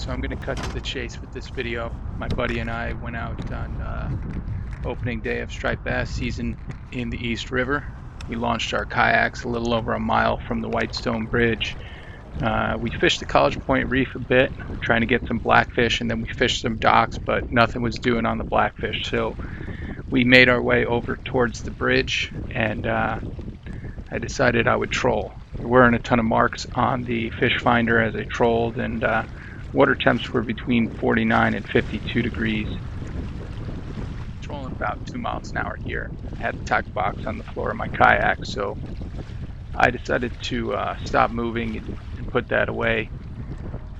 So I'm going to cut to the chase with this video. My buddy and I went out on opening day of striped bass season in the East River. We launched our kayaks a little over a mile from the Whitestone Bridge. We fished the College Point Reef a bit, trying to get some blackfish, and then we fished some docks, but nothing was doing on the blackfish. So we made our way over towards the bridge, and I decided I would troll. There weren't a ton of marks on the fish finder as I trolled, and water temps were between 49 and 52 degrees. Trolling about 2 miles an hour here. I had the tackle box on the floor of my kayak, so I decided to stop moving and put that away.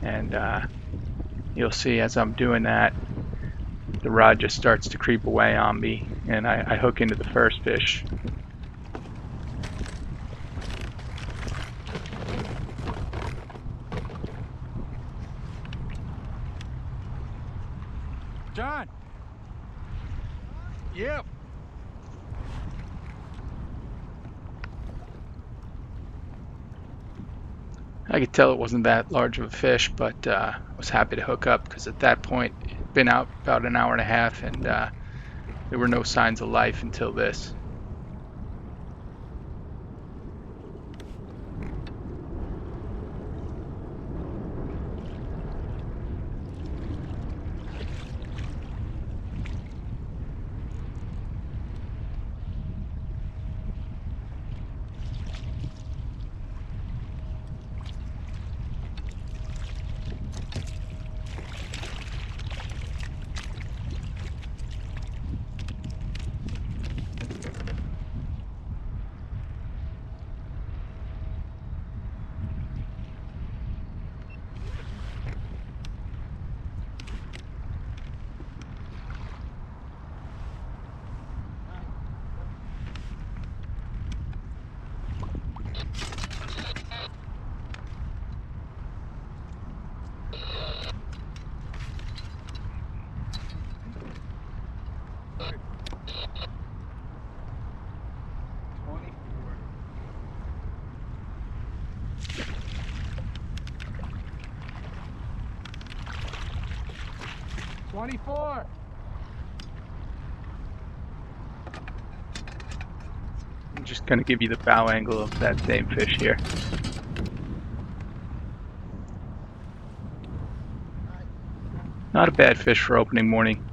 And you'll see as I'm doing that, the rod just starts to creep away on me, and I hook into the first fish. John. Yep. I could tell it wasn't that large of a fish, but I was happy to hook up because at that point it'd been out about an hour and a half, and there were no signs of life until this. $24. I'm just going to give you the bow angle of that same fish here. Not a bad fish for opening morning.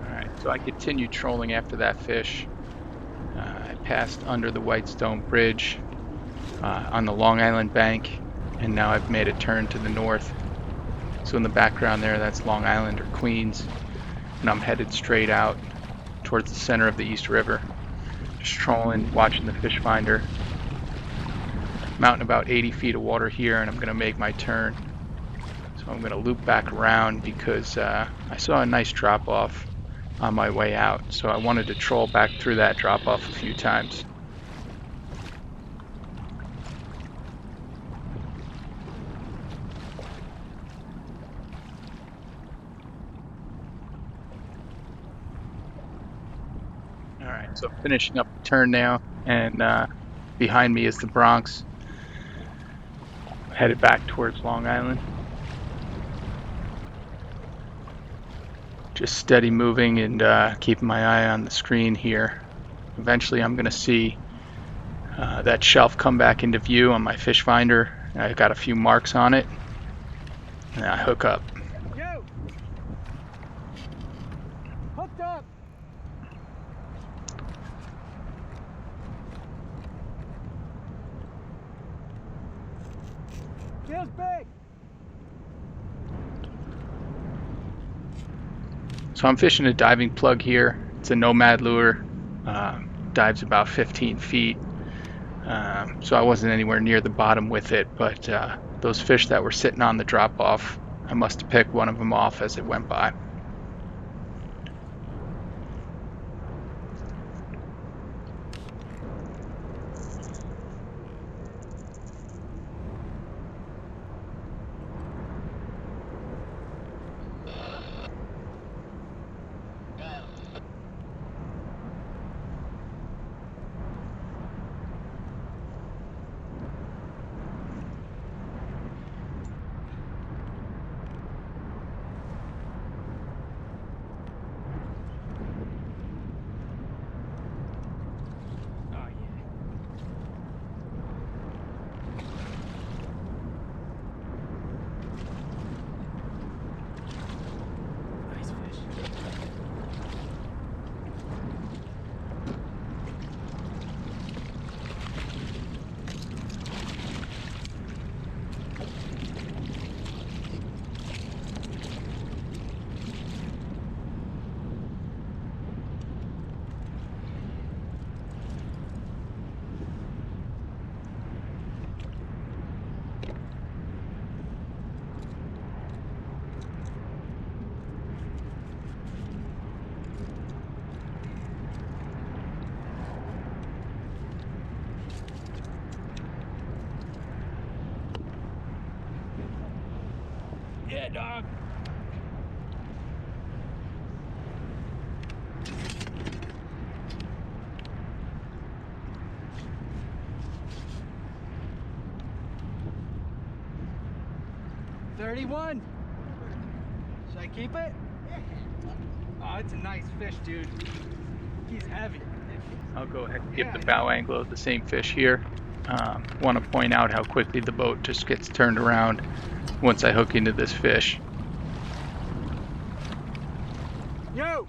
Alright, so I continued trolling after that fish. I passed under the Whitestone Bridge on the Long Island bank, and now I've made a turn to the north. So in the background there, that's Long Island or Queens, and I'm headed straight out towards the center of the East River. Just trolling, watching the fish finder. I'm out in about 80 feet of water here, and I'm going to make my turn. So I'm going to loop back around because I saw a nice drop off on my way out, so I wanted to troll back through that drop off a few times. Alright, so finishing up the turn now, and behind me is the Bronx, headed back towards Long Island. Just steady moving and keeping my eye on the screen here. Eventually I'm going to see that shelf come back into view on my fish finder. I've got a few marks on it, and I hook up. Go. Hooked up. Feels big. So I'm fishing a diving plug here. It's a Nomad lure. Dives about 15 feet. So I wasn't anywhere near the bottom with it, but those fish that were sitting on the drop off, I must have picked one of them off as it went by. Yeah, dog. $31. Should I keep it? Oh, it's a nice fish, dude. He's heavy. I'll go ahead and give the bow angle of the same fish here. Want to point out how quickly the boat just gets turned around once I hook into this fish. Yo!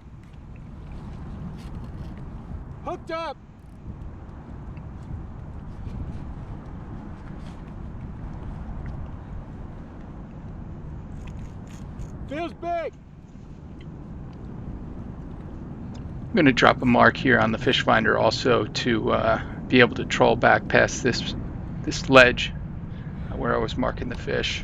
Hooked up! Feels big! I'm going to drop a mark here on the fish finder also to be able to troll back past this ledge where I was marking the fish.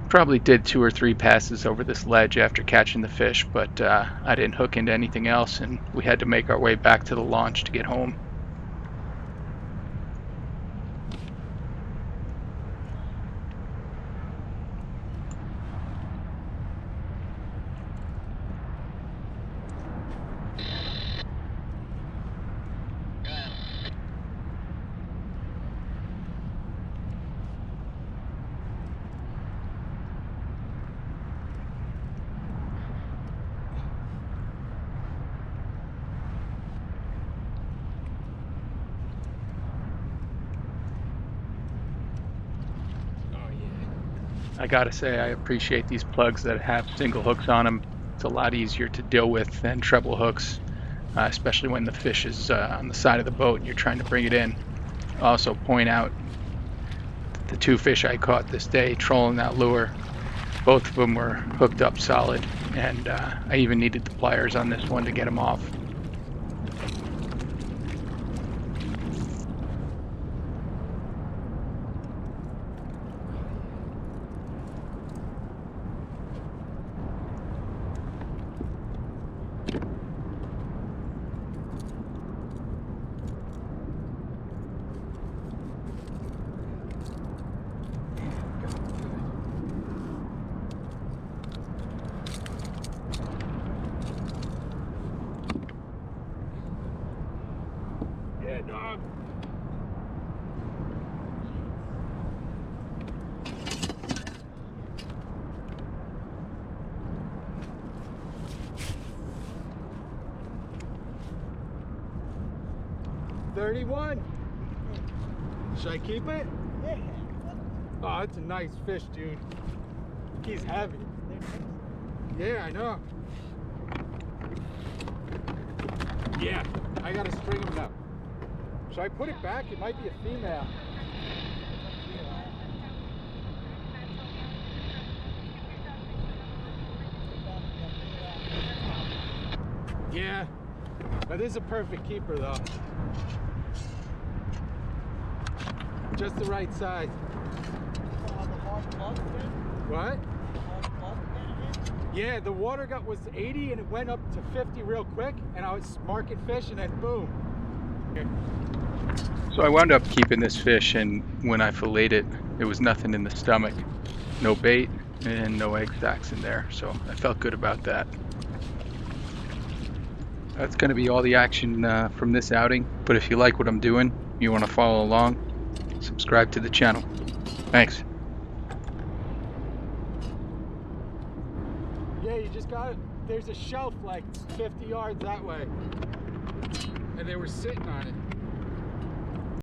Probably did 2 or 3 passes over this ledge after catching the fish, but I didn't hook into anything else, and we had to make our way back to the launch to get home. I gotta say, I appreciate these plugs that have single hooks on them. It's a lot easier to deal with than treble hooks, especially when the fish is on the side of the boat and you're trying to bring it in. I'll also point out that the 2 fish I caught this day trolling that lure, both of them were hooked up solid, and I even needed the pliers on this one to get them off. Yeah, dog. $31. Should I keep it? Yeah. Oh, it's a nice fish, dude. He's heavy. Yeah, I know. Yeah, I gotta string him now. Should I put it back? It might be a female. Yeah, that is a perfect keeper though. Just the right size. What? Yeah, the water gut was 80 and it went up to 50 real quick, and I was marking fish and then boom. So I wound up keeping this fish, and when I filleted it, there was nothing in the stomach. No bait and no egg sacs in there, so I felt good about that. That's going to be all the action from this outing, but if you like what I'm doing, you want to follow along, subscribe to the channel. Thanks. Yeah, you just got it. There's a shelf like 50 yards that way, and they were sitting on it.